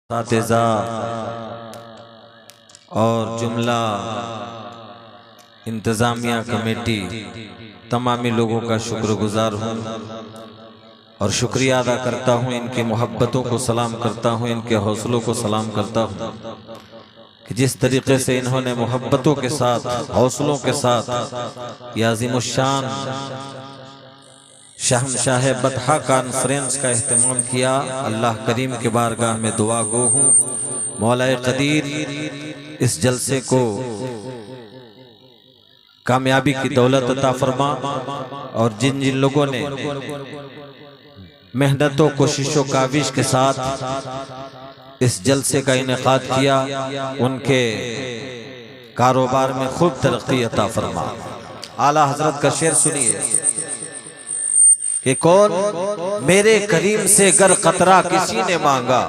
सातिज़ा और जुमला इंतज़ामिया कमेटी तमामी लोगों का शुक्रगुजार हूँ और शुक्रिया अदा करता हूँ। इनकी मोहब्बतों को सलाम करता हूँ, इनके हौसलों को सलाम करता हूँ कि जिस तरीके से इन्होंने मोहब्बतों के साथ, हौसलों के साथ ये अज़ीमुश्शान शहंशाह बतहा कॉन्फ्रेंस का एहतमाम किया। अल्लाह करीम के बारगाह में दुआ गो हूँ, मौलाए कदीर इस जलसे को कामयाबी की दौलत अता फरमा और जिन जिन लोगों ने मेहनतों, कोशिशों, काविश के साथ इस जलसे का इनेकाद किया, उनके कारोबार में खूब तरक्की अता फरमा। आला हजरत का शेर सुनिए कि कौन मेरे करीम से गर कतरा किसी ने मांगा,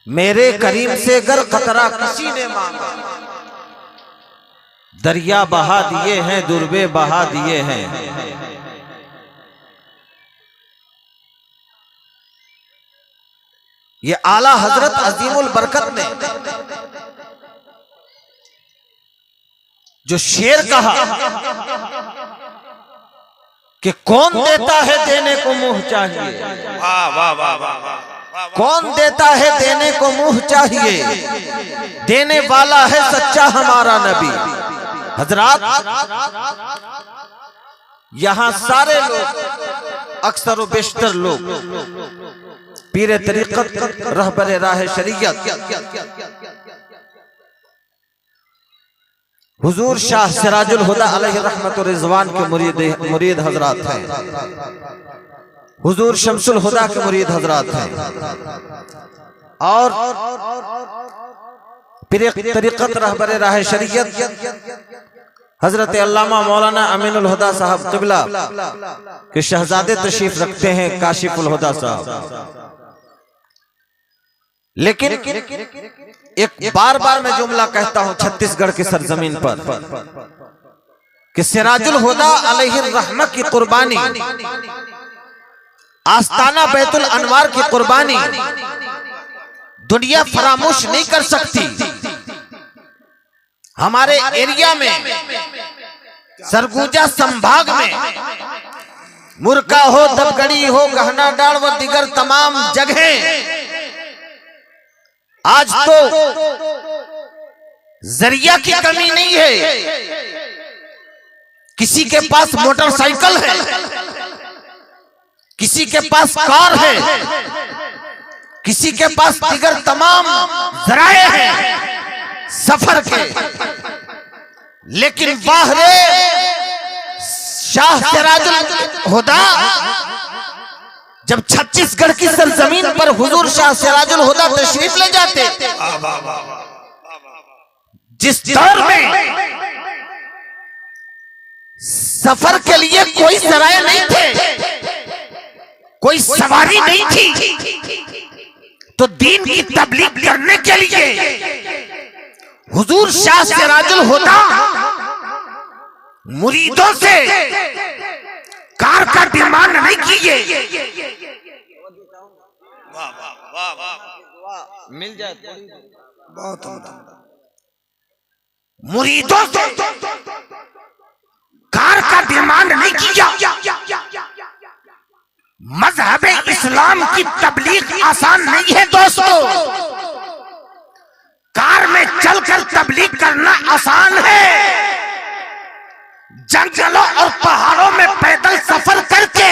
मेरे करीम से गर कतरा किसी ने मांगा, दरिया बहा दिए हैं, दुर्बे बहा दिए हैं। ये आला हजरत अजीमुल बरकत ने जो शेर कहा कि कौन देता है देने को मुंह चाहिए, वाह वाह वाह वाह, कौन देता है देने को मुंह चाहिए, देने वाला है सच्चा हमारा नबी। हजरात, यहां सारे लोग, अक्सर व बेशतर लोग पीर तरीक़त, रहबर राह शरीयत हुजूर शाह सिराजुल हुदा अलैहि रहमत व रिज़वान के मुरीद हजरात हैं, हुजूर शमसुल हुदा के मुरीद हजरात हैं और पीर तरीक़त रहबर राह शरीयत हजरत अल्लामा मौलाना अमीनुल हुदा साहब क़िबला के शहजादे तशरीफ रखते हैं, काशिफुल हुदा साहब। लेकिन एक बार बार मैं जुमला कहता हूं छत्तीसगढ़ की सरजमीन पर कि सिराजुल हुदा अलैहि रहमत की कुर्बानी, आस्ताना बैतुल अनवार की कुर्बानी दुनिया फरामोश नहीं कर सकती। हमारे एरिया में, सरगुजा संभाग में, मुरका हो, दबगड़ी हो, गहना डाड़ व दिगर तमाम जगह आज तो जरिया की कमी नहीं है। किसी के पास मोटरसाइकिल है, किसी के पास कार है, किसी के पास दिगर तमाम जराए हैं सफर के, लेकिन बाहरे शाह सिराजुल हुदा जब छत्तीसगढ़ की सरजमीन पर हुजूर शाह सिराजुल हुदा तशरीफ ले जाते, जिस दौर में सफर के लिए कोई जराए नहीं थे, कोई सवारी नहीं थी, तो दीन की तबलीग करने के लिए हुजूर शाह सिराजुल हुदा मुरीदों से कार का डिमांड नहीं किए, मिल जाए बहुत, मुरीदों से कार का डिमांड नहीं किया। मजहब इस्लाम की तबलीग आसान नहीं है दोस्तों। कार में चलकर तबलीग करना आसान है, जंगलों और पहाड़ों में पैदल सफर करके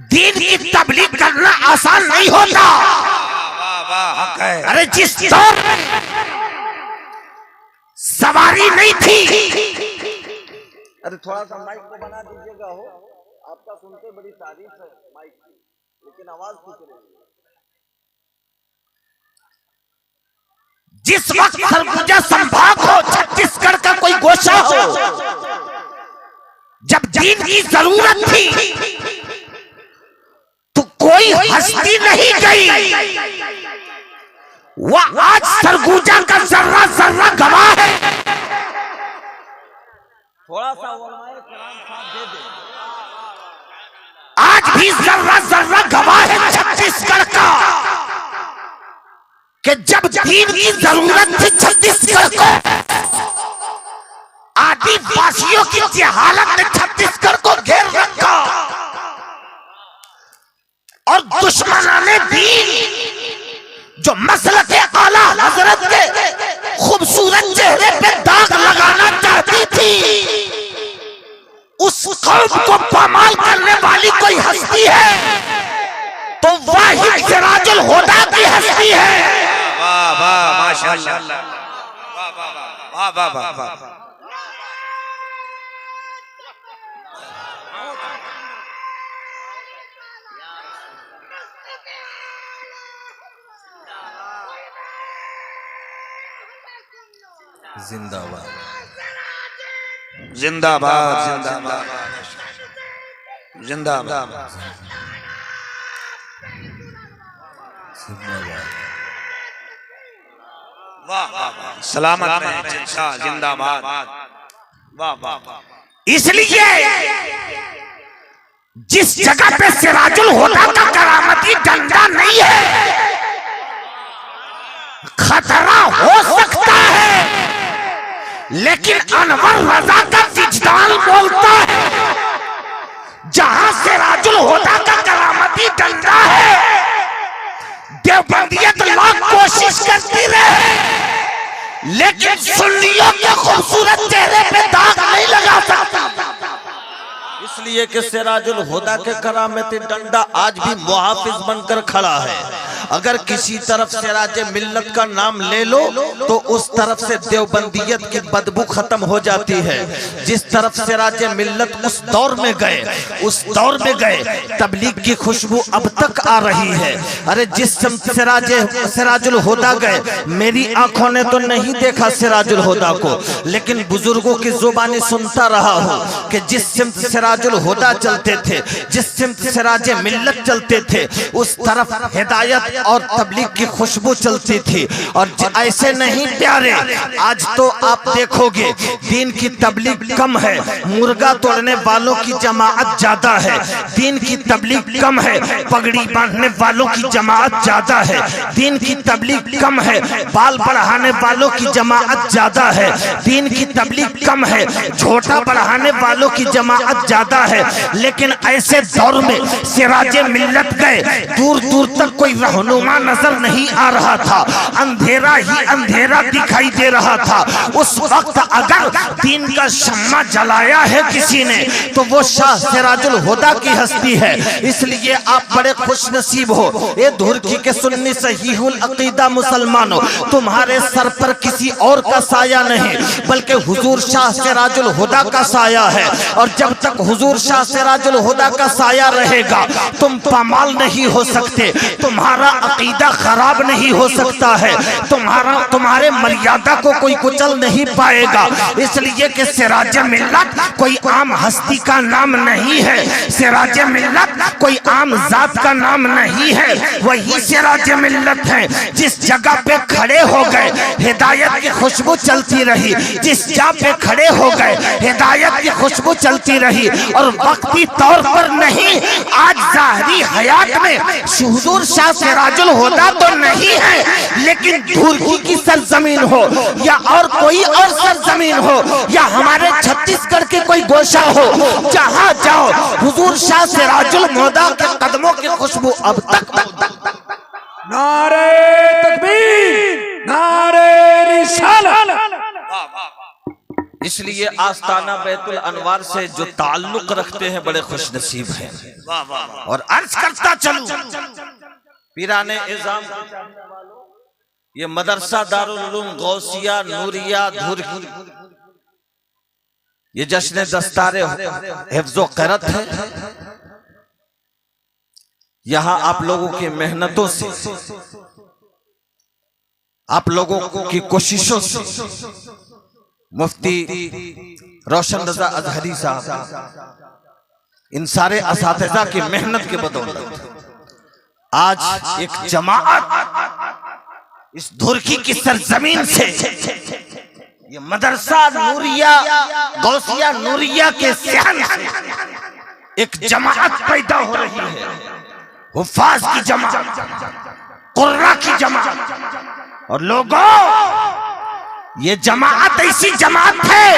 दीन की तबलीग करना आसान नहीं होता। अरे जिस दौर में सवारी नहीं थी, अरे थोड़ा सा माइक को बना दीजिएगा, हो आपका सुनते बड़ी तारीफ है माइक की, लेकिन आवाज कुछ नहीं। जिस वक्त सरगुजा संभाग हो, छत्तीसगढ़ का कोई गोशा हो, जब दीन की जरूरत थी तो कोई हस्ती नहीं गई। वह आज सरगुजा का जर्रा जर्रा गवाह है। थोड़ा सा दे दे। आज भी जर्रा जर्रा गवाह है जब दीन की जरूरत थी छत्तीसगढ़ को, आदिवासियों की जहालत ने छत्तीसगढ़ को घेर रखा और दुश्मनाने दीन जो मसलके आला हजरत के खूबसूरत चेहरे पे दाग लगाना चाहती थी, उस कौम को पामाल करने वाली कोई हस्ती है तो वाहिद सिराजुल हुदा की हस्ती है। वाह वाह माशाअल्लाह, वाह वाह वाह वाह। जिंदाबाद जिंदाबाद जिंदाबाद जिंदाबाद वाह वाह वाह। सलामत रहे शाह, जिंदाबाद। वाह वाह वाह। इसलिए जिस जगह पे सिराजुल हुदा का करामती डंडा नहीं है, खतरा हो सकता है, लेकिन अनवर रजा का विजदान बोलता है जहां सिराजुल हुदा का करामती डंडा है, देवबंदियत लाख कोशिश करती रहे लेकिन सुन्नियों के खूबसूरत चेहरे पे दाग नहीं लगा सकता। इसलिए कि सिराजुल हुदा के करामती डंडा आज भी मुहाफिज बनकर खड़ा है। अगर किसी तरफ सिराज मिल्लत का नाम ले लो तो उस तरफ से देवबंदियत की बदबू खत्म हो जाती है। जिस तरफ सिराज मिल्लत उस दौर में गए तबलीग की खुशबू अब तक आ रही है। अरे जिस सिराजुल हुदा गए, मेरी आंखों ने तो नहीं देखा सिराजुल हुदा को, लेकिन बुजुर्गों की जुबानी सुनता रहा हूँ कि जिस सिमत सिराजुल हुदा चलते थे, जिस सिमत सिराज मिल्लत चलते थे, उस तरफ हिदायत और तबलीग की खुशबू चलती थी। और ऐसे नहीं प्यारे, आज तो आप देखोगे दीन की तबलीग कम है, मुर्गा तोड़ने वालों की जमाअत ज्यादा है। दीन की तबलीग कम है, पगड़ी बांधने वालों की जमाअत ज्यादा है। दीन की तबलीग कम है, बाल बढ़ाने वालों की जमाअत ज्यादा है। दीन की तबलीग कम है, झोटा बढ़ाने वालों की जमाअत ज्यादा है। लेकिन ऐसे दौर में सिराज मिल्लत गए, दूर दूर तक कोई रहनुमा नजर नहीं आ रहा था, अंधेरा ही अंधेरा दिखाई दे रहा था। उस वक्त अगर दीन का शम्मा जलाया है किसी ने तो वो शाह सिराजुल हुदा की हस्ती है। इसलिए आप बड़े खुश नसीब हो ये धुरखी के सुन्नी सहीहुल अकीदा मुसलमानों, तुम्हारे सर पर किसी और का साया नहीं बल्कि हुजूर शाह सिराजुल हुदा का साया है। और जब तक हुजूर शाह सिराजुल हुदा का साया रहेगा तुम पामाल नहीं हो सकते, तुम्हारा अकीदा खराब नहीं हो सकता है, तुम्हारे मर्यादा को कोई कुचल नहीं पाएगा। इसलिए कि सिराज मिल्लत कोई आम हस्ती का नाम नहीं है, सिराज मिल्लत कोई आम जात का नाम नहीं है। वही सिराज मिल्लत है जिस जगह पे खड़े हो गए हिदायत की खुशबू चलती रही, जिस जगह पे खड़े हो गए हिदायत की खुशबू चलती रही। और वक्ती तौर पर नहीं, आज ज़ाहरी हयात में हुजूर शाह सिराजुल हुदा तो नहीं है, लेकिन धुरखी की सरजमीन हो या और कोई और सरजमीन हो या हमारे छत्तीसगढ़ के कोई गोशा हो, जहां जाओ हुजूर शाह सिराजुल हुदा के कदमों की खुशबू अब तक। नारे तकबीर, नारे रिसालत। इसलिए आस्ताना बैतुल अनवार से जो ताल्लुक रखते हैं बड़े खुश नसीब हैं। और अर्ज करता चलूं, पीराने इज़ाम ये मदरसा दारुल उलूम गौसिया नूरिया धुरखी ये जश्न दस्तारे हिफ्ज़ो क़िरात है। यहाँ आप लोगों की मेहनतों से, आप लोगों की कोशिशों से मुफ्ती रोशन रजा अजहरी साहब, इन सारे असातिज़ा की मेहनत के बदौलत आज एक जमाअत इस धुरखी की सरजमीन से, ये मदरसा नूरिया गौसिया नूरिया के सहन से एक जमाअत पैदा हो रही है। हुफ़ाज़ की जमाअत, कुर्रा की जमाअत, और लोगों, ये जमात ऐसी जमात है,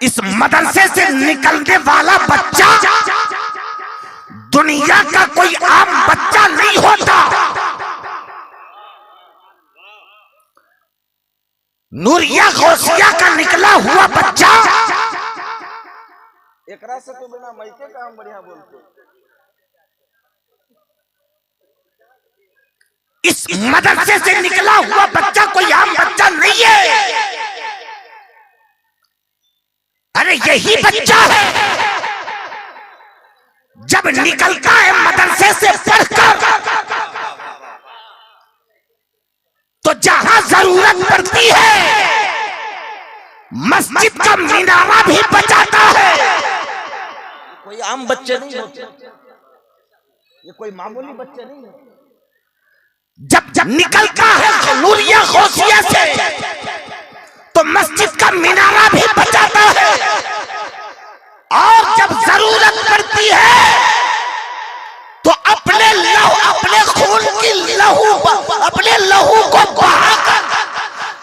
इस मदरसे से निकलने वाला बच्चा दुनिया का कोई आम बच्चा नहीं होता। नूरिया गौसिया का निकला हुआ बच्चा एकरा से तो बिना माइके का हम बढ़िया बोलते। इस मदरसे से निकला हुआ बच्चा कोई आम बच्चा नहीं है। अरे यही बच्चा है जब निकलता है मदरसे से पढ़कर तो जहां जरूरत पड़ती है मस्जिद का मीनारा भी बचाता है। कोई आम बच्चे नहीं होते, ये कोई मामूली बच्चे नहीं है। जब निकलता है नूरिया गौसिया से तो मस्जिद का मीनारा भी बचाता है, और जब जरूरत पड़ती है तो अपने खून की अपने लहू को बहाकर,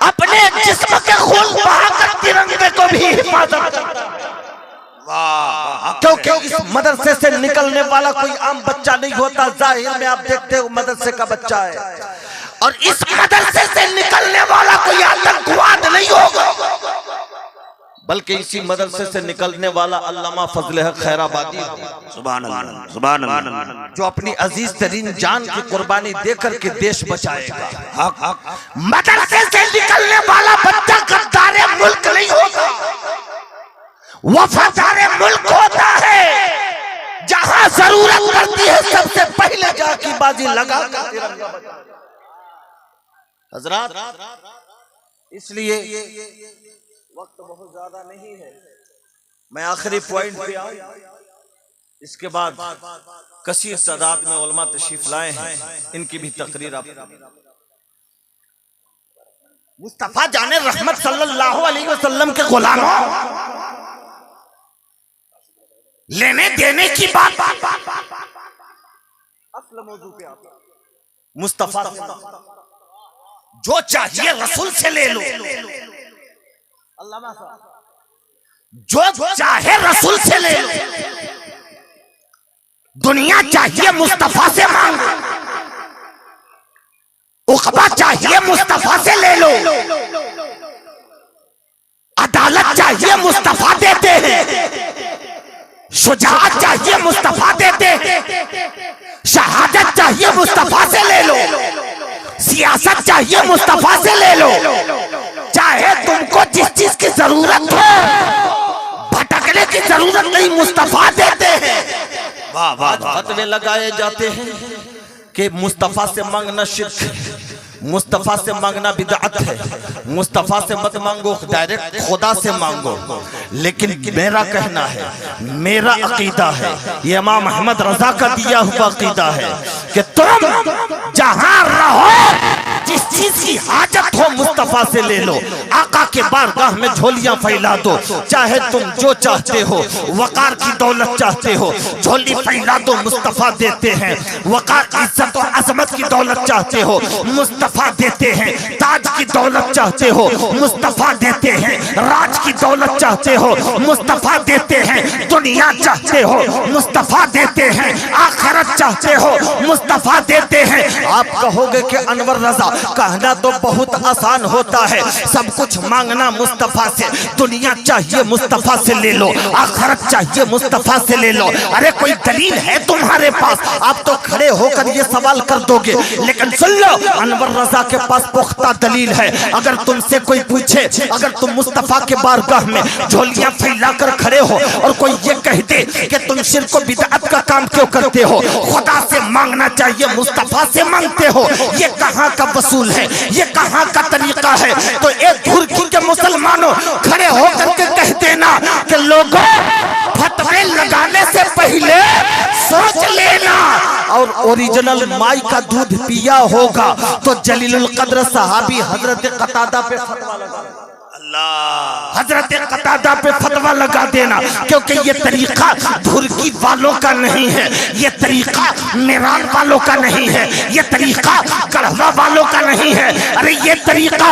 अपने जिस्म के खून बहाकर तिरंगे को भी हिफाजत करता है। क्योंकि इस मदरसे से निकलने वाला कोई आम बच्चा नहीं होता। जाहिर में आप देखते हो मदरसे का बच्चा है, और इस मदरसे से निकलने वाला कोई आतंकवाद नहीं होगा, बल्कि इसी मदरसे से निकलने वाला अल्लामा फजल हक खैराबादी, सुभान अल्लाह, सुभान अल्लाह, जो अपनी अजीज तरीन जान की कुर्बानी देकर के देश बचाएगा। हक हक। मदरसे से निकलने वाला बच्चा गद्दारे मुल्क नहीं होता, वफादारे मुल्क होता है। जहां जरूरत पड़ती है सबसे पहले जाकी बाजी लगा कर तिरंगा बचा। हजरात, इसलिए वक्त बहुत ज्यादा नहीं है, मैं आखिरी पॉइंट पे आऊं। इसके बाद कसीर तादाद में उलमा तशरीफ लाए हैं, इनकी भी तकरीर आप। मुस्तफा जाने रहमत सल्लल्लाहु अलैहि वसल्लम के गुलामों, लेने देने की बात असल मौजू पे आता। मुस्तफा जो चाहिए रसूल से ले लो, अल्लामा साहब, जो चाहे रसूल से ले लो। दुनिया चाहिए मुस्तफा से मांगो, उक़बा चाहिए मुस्तफा से ले लो, अदालत चाहिए मुस्तफा देते हैं, शुजाअत चाहिए मुस्तफा देते हैं, शहादत चाहिए मुस्तफा से ले लो, सियासत चाहिए मुस्तफा से ले लो। चाहे तुमको जिस चीज की जरूरत हो, भटकने की जरूरत नहीं, मुस्तफा देते हैं। वाह वाह वाह। फतवे लगाए जाते हैं कि मुस्तफा से मांगना शिर्क है, मुस्तफा से मांगना बिदअत है, मुस्तफा से मत मांगो, डायरेक्ट खुदा से मांगो। लेकिन मेरा कहना है, मेरा अकीदा है, ये इमाम अहमद रजा का दिया हुआ अकीदा है कि तुम जहां रहो जिस चीज की हाजत हो मुस्तफा से ले लो। आका के बारगाह में झोलियां फैला दो, चाहे तुम जो चाहते हो, वकार की दौलत चाहते हो, झोली फैला दो, मुस्तफा देते हैं। वकार, इज्जत और अजमत की दौलत चाहते हो, मुस्तफा देते हैं। ताज की दौलत चाहते हो, मुस्तफा देते हैं। राज की दौलत चाहते हो, मुस्तफा देते हैं। दुनिया चाहते हो, मुस्तफा देते हैं। आखिरत चाहते हो, मुस्तफा देते हैं। आप कहोगे कि अनवर रजा, कहना तो बहुत आसान होता है, सब कुछ मांगना मुस्तफा से, दुनिया चाहिए मुस्तफा से ले लो, आखिरत चाहिए मुस्तफा से ले लो। अरे कोई दलील है तुम्हारे पास? आप तो खड़े होकर ये सवाल कर दोगे, लेकिन सुन लो, अनवर रजा के पास पुख्ता दलील है। अगर तुमसे कोई पूछे, अगर तुम मुस्तफा के बारगाह में झोलियां फैलाकर खड़े हो और कोई ये कह दे कि तुम शिर्क और बिदअत का काम क्यों करते हो, खुदा से मांगना चाहिए, मुस्तफा से मांगते हो, ये कहाँ का वसूल है, ये कहाँ का तरीका है? तो एक धुरखी के मुसलमानों खड़े होकर के कह देना कि लोगों, फतवे लगाने से पहले सोच लेना, और ओरिजिनल माई का दूध पिया होगा तो जलीलुल कद्र सहाबी हजरत कतादा पे फतवा लगा। अल्लाह हजरत कतादा पे फतवा लगा देना, क्योंकि ये तरीका धुरकी वालों का नहीं है, ये तरीका मेरान वालों का नहीं है, ये तरीका गढ़वा वालों का नहीं है। अरे ये तरीका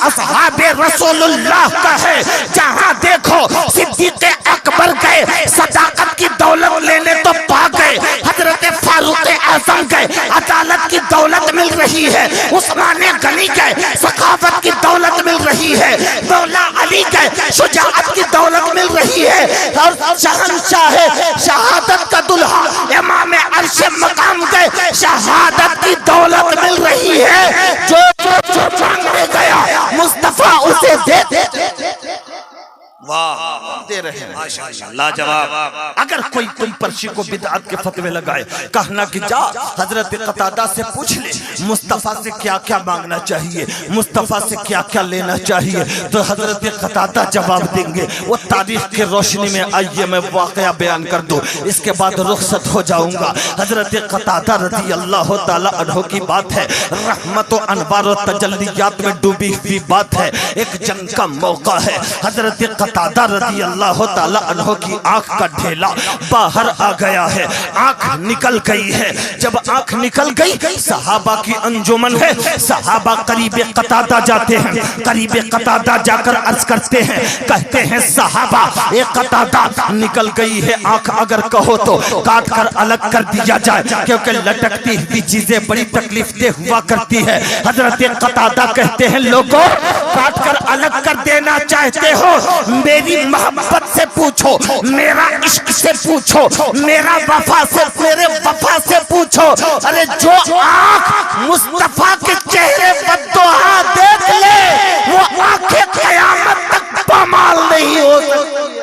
असहाबे रसूलुल्लाह का है। जहां देखो सिद्दीक़ अकबर गए, सदाकत की दौलत लेने तो पा गए, हजरत फारूक आजम गए, अदालत की दौलत मिल रही है, उस्मान गनी गए, सखावत की दौलत मिल रही है, मौला अली गए, शुजाअत की दौलत मिल रही है, और शहंशाह शहादत का दुल्हा इमाम अर्श मकाम गए, शहादत की दौलत मिल रही है। जो जो मांगने गया मुस्तफा उसे दे वाह दे रहे हैं। माशाअल्लाह लाजवाब। अगर कोई तुम पर्ची को बिदअत के फतवे लगाए, कहना कि जा हजरत कतादा से पूछ ले मुस्तफा से क्या क्या मांगना चाहिए, मुस्तफा से क्या क्या लेना चाहिए, तो हजरत कतादा जवाब देंगे। वो तारीख की रोशनी में आइए मैं वाकया बयान कर दूं, इसके बाद रुखसत हो जाऊंगा। हजरत कतादा रज़ी अल्लाह तआला अन्हु की बात है, रहमत व अनवार व तजल्लियात में डूबी हुई बात है। एक जंग का मौका है, हजरत कतादा रज़ी अल्लाह तआला अन्हु की आंख का ढेला बाहर आ गया है, आंख निकल गई है। जब आंख निकल गई, सहाबा की अंजुमन है, सहाबा करीबे कतादा जाते हैं, करीबे कतादा जाकर अर्ज करते हैं, कहते हैं सहाबा ये कतादा निकल गई है आंख, अगर कहो तो काट कर अलग कर दिया जाए, क्योंकि लटकती हुई चीजें बड़ी तकलीफ दे हुआ करती है। हजरत कतादा कहते हैं लोगों काट कर अलग कर देना चाहते हो, मेरी मोहब्बत से पूछो, मेरा इश्क से पूछो, मेरा वफा से, मेरे वफा से पूछो। अरे जो आँख मुस्तफा के चेहरे बद्दुआ देख ले, वो आंखें क़यामत तक पामाल नहीं हो सकती,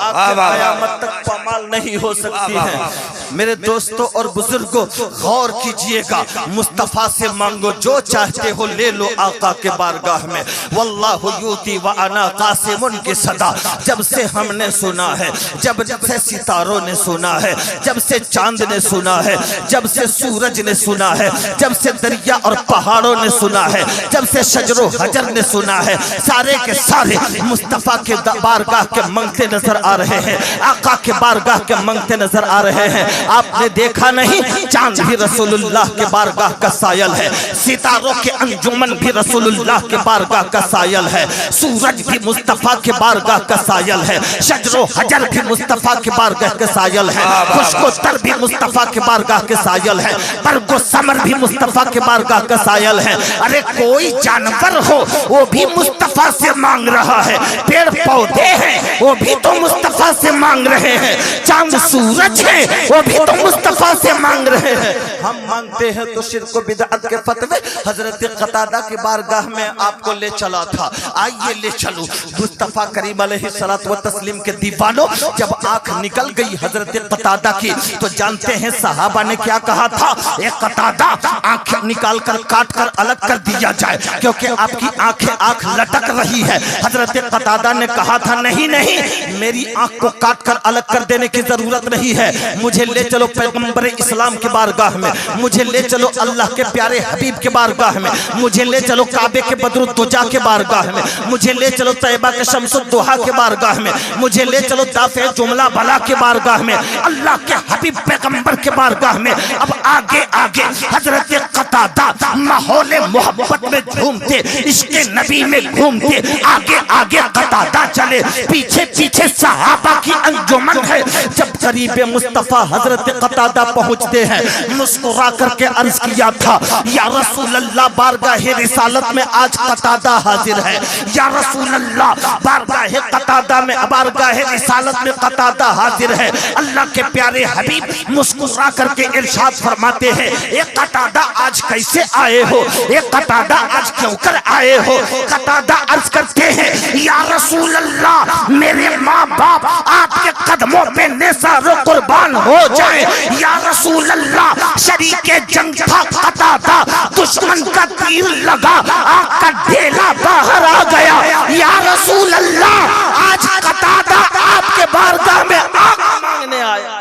क़यामत तक पामाल नहीं हो सकती है। मेरे दोस्तों और बुजुर्गों गौर कीजिएगा, मुस्तफा से मांगो जो चाहते हो ले लो आका के बारगाह में। वल्लाहु यूती व अना कासिमुन की सदा जब से हमने सुना है, जब से सितारों ने सुना है, जब से चांद ने सुना है, जब से सूरज ने सुना है, जब से दरिया और पहाड़ों ने सुना है, जब से शजरो हजर ने सुना है, सारे के सारे मुस्तफा के बारगाह के मंगते नजर आ रहे हैं, आका के बारगाह के मंगते नजर आ रहे हैं। आपने देखा नहीं, चांद भी रसूलुल्लाह के बारगाह का सायल है, सितारों के अंजुमन भी रसूलुल्लाह के बारगाह का सायल है, सूरज भी मुस्तफा के बारगाह का सायल है, शजरो हजर भी मुस्तफा के बारगाह का सायल है, खुशकोतर भी मुस्तफा के बारगाह के सायल है, बरगो समर भी मुस्तफा के बारगाह का सायल है। अरे कोई जानवर हो वो भी मुस्तफा से मांग रहा है, पेड़ पौधे हैं वो भी तो मुस्तफा से मांग रहे हैं, चांद सूरज है वो भी तो मुस्तफा से मांग रहे हैं। हम मांगते हैं तो शिर्क व बिदअत के फतवे हजरत कतादा की बारगाह में आपको ले चला था। आइए ले चलो मुस्तफा करीम अलैहिस्सलातु व तस्लीम के दीवानों, जब आंख निकल गई हजरत कतादा की तो जानते हैं सहाबा ने क्या कहा था, एक कतादा आंख निकाल कर काट कर अलग कर दिया जाए, क्योंकि आपकी आंखें आंख लटक रही है। हजरत कतादा ने कहा था नहीं नहीं, मेरी आंख को काट कर अलग कर देने की जरूरत नहीं है, मुझे ले चलो पैगंबर इस्लाम के बारगाह में, मुझे ले चलो अल्लाह के प्यारे हबीब के बारगाह में, मुझे ले चलो काबे के बदरुद्दुजा के बारगाह में, मुझे ले चलो तैयबा के शम्सुद्दुहा के बारगाह में, मुझे ले चलो दाफ़े जुमला भला के बारगाह में, अल्लाह के हबीब पैगंबर के बारगाह में। अब आगे आगे हजरत कतादा माहौल मोहब्बत में घूमते, इश्क़े नबी में घूमते, आगे आगे कतादा चले, पीछे पीछे सहाबा की अंजुमन है। जब करीब मुस्तफा हजरत कतादा पहुंचते हैं, मुस्कुरा करके अर्ज किया था, या रसूल अल्लाह बारगाह रिसालत में आज कतादा हाजिर है, या रसूल अल्लाह बारगाह कतादा में, बारगाह रिसालत में कतादा हाजिर है। अल्लाह के प्यारे हबीब मुस्कुरा करके इरशाद फरमाते हैं, ये कतादा आज कैसे आए हो, ये कतादा आज क्यों कर आए हो। कतादा अर्ज करते हैं, या रसूल अल्लाह मेरे माँ बाप आपके कदमों पे निसारो कुर्बान हो जाए, या रसूल अल्लाह शरीके जंग था कतादा, दुश्मन का तीर लगा आग का ढेला बाहर आ गया, या रसूल अल्लाह आज कतादा आपके बारगाह में आग मांगने आया।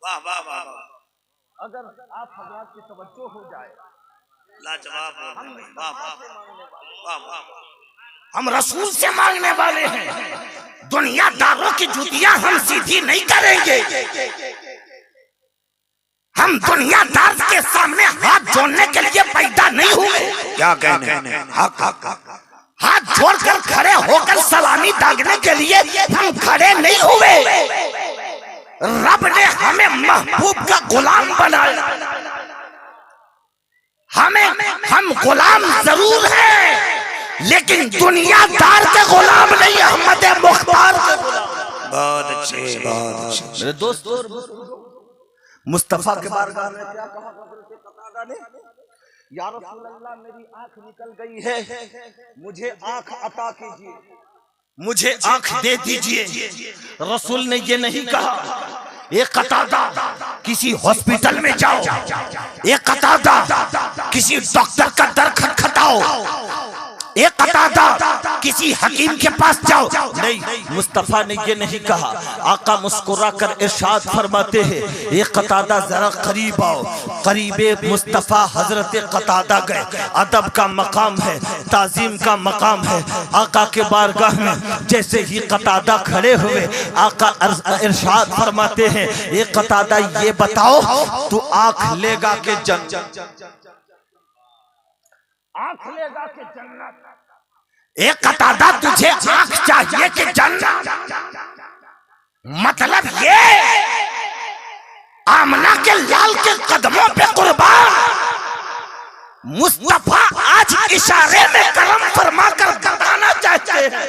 वाह वाह वाह। अगर आप हजरात की तवज्जो हो जाए, लाजवाब हो गए। वाह वाह वाह वाह। हम रसूल से मांगने वाले हैं। दुनियादारों की जुतियां हम सीधी नहीं करेंगे। हम दुनियादार के सामने हाथ जोड़ने के लिए पैदा नहीं हुए। क्या कहने, हक हक हक। हाथ जोड़कर खड़े होकर सलामी दागने के लिए हम खड़े नहीं हुए। रब ने हमें महबूब का गुलाम बनाया। हम गुलाम जरूर हैं, लेकिन दुनियादार के गुलाम नहीं, अहमद मुख्तार के गुलाम। बहुत अच्छे, बहुत अच्छे। मेरे दोस्तों, मुस्तफा के बारगाह में क्या कहा हज़रत कतादा ने? या रसूल अल्लाह, मेरी आंख निकल गई है, मुझे आंख अता कीजिए, मुझे आंख दे दीजिए। रसूल ने ये नहीं कहा एक कतादा किसी हॉस्पिटल में जाओ, एक कतादा किसी डॉक्टर का दर खटखटाओ, एक कतादा किसी हकीम के पास जाओ। नहीं, मुस्तफा ने ये नहीं कहा। आका मुस्कुरा कर इरशाद फरमाते हैं, एक कतादा जरा करीब आओ। करीबे मुस्तफा हजरत कतादा गए। अदब का मकाम है, ताजीम का मकाम है। आका के बारगाह में जैसे ही कतादा खड़े हुए, आका इरशाद फरमाते हैं, एक कतादा ये बताओ, तू आंख लेगा के जन्नत, आंख लेगा के जन्नत। एक कतादा तुझे आंख चाहिए कि जन्नत? मतलब ये आमना के लाल के कदमों पे कुर्बान मुस्तफा आज इशारे में करम फरमा कर बताना चाहते हैं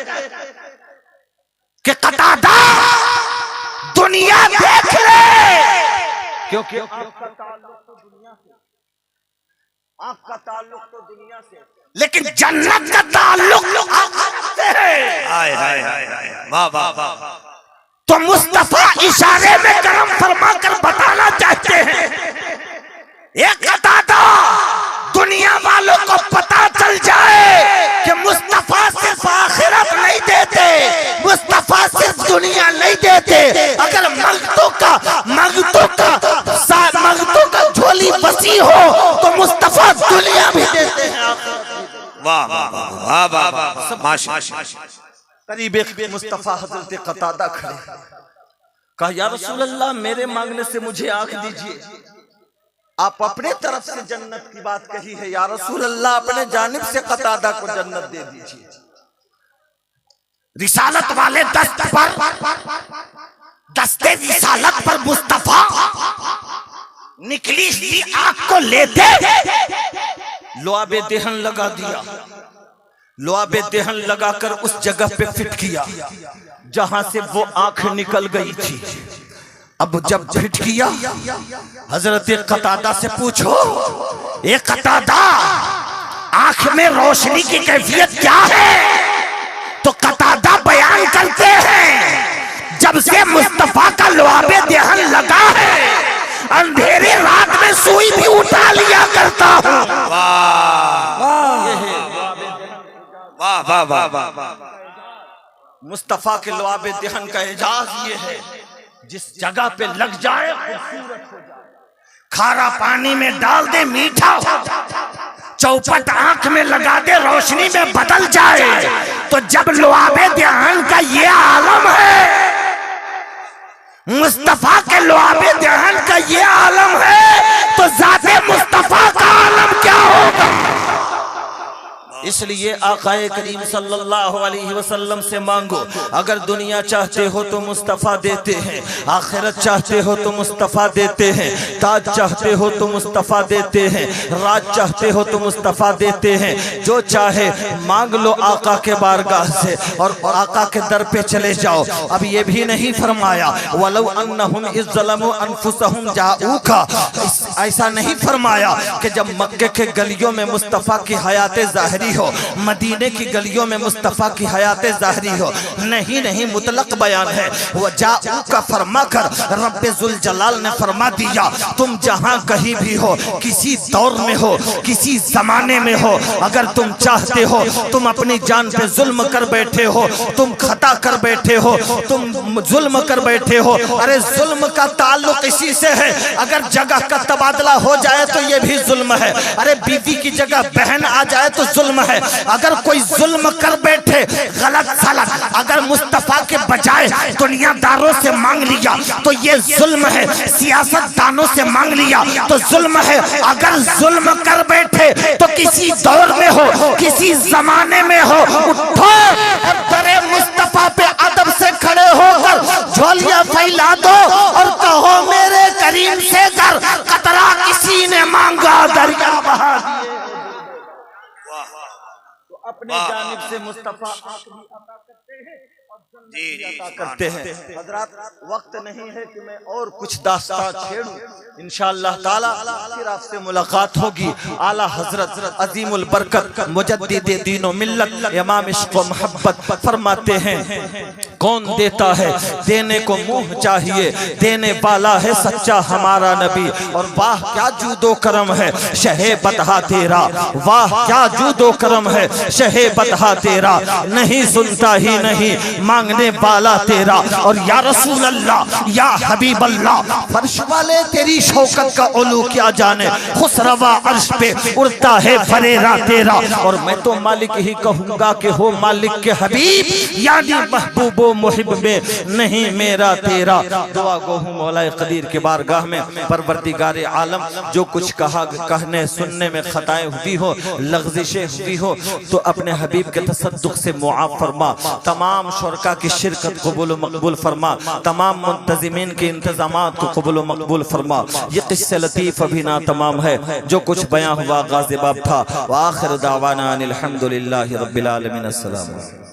कि कतादा दुनिया देख ले। क्योंकि आपका ताल्लुक तो दुनिया से, लेकिन जन्नत का ताल्लुक आखिरत से है। हाय हाय हाय हाय। वाह वाह वाह। तो मुस्तफा इशारे में करम फरमा कर बताना चाहते हैं, एक कतादा दुनिया वालों को पता चल जाए कि मुस्तफा सिर्फ आखिरत नहीं देते, मुस्तफा सिर्फ दुनिया नहीं देते। अगर मगतों का झोली वसी हो तो मुस्तफा दुनिया भी देते हैं। वाह वाह वाह वाह वाह। माशाअल्लाह। करीब एक मुस्तफा हजरत कतादा खड़े, कहा या रसूल अल्लाह, मेरे मांगने से मुझे आंख दीजिए। आप अपने तरफ से जन्नत की बात कही है, या रसूल अल्लाह अपने जानिब से कतादा को जन्नत दे दीजिए। रिसालत वाले दस्ते रिसालत पर मुस्तफा निकली हुई आंख को लेते लुआबे देहन लगा दिया। लुआबे देहन लगाकर उस जगह पे फिट किया जहां से वो आंख निकल गई थी। अब जब फिट किया, हजरत कतादा से पूछो, एक कतादा आंख में रोशनी की कैफियत क्या है? तो कतादा बयान करते हैं, जब से मुस्तफा का लुआबे देहन लगा है, अंधेरी रात में सुई भी उठा लिया करता हूँ। वाह वाह वाह वाह। मुस्तफा के लुआबे देहन का एजाज ये है, जिस जगह पे लग जाए खारा पानी में डाल दे मीठा हो, चौपट आंख में लगा दे रोशनी में बदल जाए। तो जब लुआबे देहन का ये आलम है, मुस्तफा के लुआबे देहन का ये आलम है, तो ज़ाते मुस्तफा का आलम क्या होगा? इसलिए आकाए करीम सल्लल्लाहु अलैहि वसल्लम से मांगो। अगर दुनिया चाहते हो तो मुस्तफ़ा देते हैं, आखिरत चाहते हो तो मुस्तफ़ा देते हैं, ताज चाहते हो तो मुस्तफ़ा देते हैं, राज चाहते हो तो मुस्तफ़ा देते हैं। जो चाहे मांग लो आका के बारगाह से और आका के दर पे चले जाओ। अब ये भी नहीं फरमाया वलौ अन्नहुम इज़्ज़लमू अनफुसहुम जाऊका, ऐसा नहीं फरमाया कि जब मक्के के गलियों में मुस्तफ़ा की हयात ज़ाहिरी हो, मदीने की गलियों में मुस्तफ़ा की हयात ज़ाहरी हो। नहीं नहीं, मुतलक बयान है। वह जाऊ का फरमा कर रब्बे जुल जलाल ने फरमा दिया, तुम जहां कहीं भी हो, किसी दौर में हो, किसी जमाने में हो, अगर तुम चाहते हो, तुम अपनी जान पे जुल्म कर बैठे हो, तुम खता कर बैठे हो, तुम जुल्म कर बैठे हो। अरे जुल्म का ताल्लुक इसी से है, अगर जगह का तबादला हो जाए तो ये भी जुल्म है। अरे बीवी की जगह बहन आ जाए तो जुल्म है। अगर कोई जुल्म कर बैठे गलत सलत, अगर मुस्तफा के बजाय दुनियादारों से मांग लिया तो ये जुल्म है। सियासतदानों से मांग लिया तो जुल्म है। अगर जुल्म कर बैठे तो किसी दौर में हो, किसी जमाने में हो, उठो और बड़े मुस्तफा पे अदब से खड़े होकर झोलियां फैला दो और कहो मेरे करीम से कर कतरा किसी ने मांगा दरिया बहा दिए। तो अपनी जानिब से मुस्तफा आखिरी अता करते हैं और करते हैं। हजरात, वक्त नहीं है कि मैं और कुछ दास्तान छेड़ूं। इंशाअल्लाह ताला फिर आपसे मुलाकात होगी। आला हजरत अजीमुल बरकत मुजद्दिद दीन व मिल्लत इमाम इश्क व मोहब्बत फरमाते हैं, कौन देता है देने को मुंह चाहिए, देने वाला है सच्चा हमारा नबी। और वाह क्या जूदो करम है शहे बतहा तेरा, वाह क्या जूदो करम है शहे बतहा तेरा। नहीं सुनता ही नहीं मांगने वाला तेरा। और या रसूल अल्लाह या हबीब अल्लाह, फर्श वाले तेरी शौकत का उलू क्या जाने, खुसरवा अर्श पे उड़ता है फरेरा तेरा। और मैं तो मालिक ही कहूंगा कि हो मालिक के हबीब, यानी महबूबो मुहिब में नहीं मेरा तेरा। दुआ गो हूं मौला कदीर के बारगाह में, परवरदिगार आलम जो कुछ कहा कहने सुनने में खताएं हुई हो, लग़ज़िशें हुई हो, तो अपने हबीब के तसद्दुक़ से मुआफ़ फरमा। तमाम शुरका की शिरकत कबूल मकबूल फरमा। तमाम मुंतज़िमीन के इंतज़ामात को कबूल मकबूल फरमा। ये किस्से लतीफ़ अभी ना तमाम है, जो कुछ बयां हुआ गाज़िबाब था। व आखिर दावाना अनिल हम्दुलिल्लाहि रब्बिल आलमीन। अस्सलाम।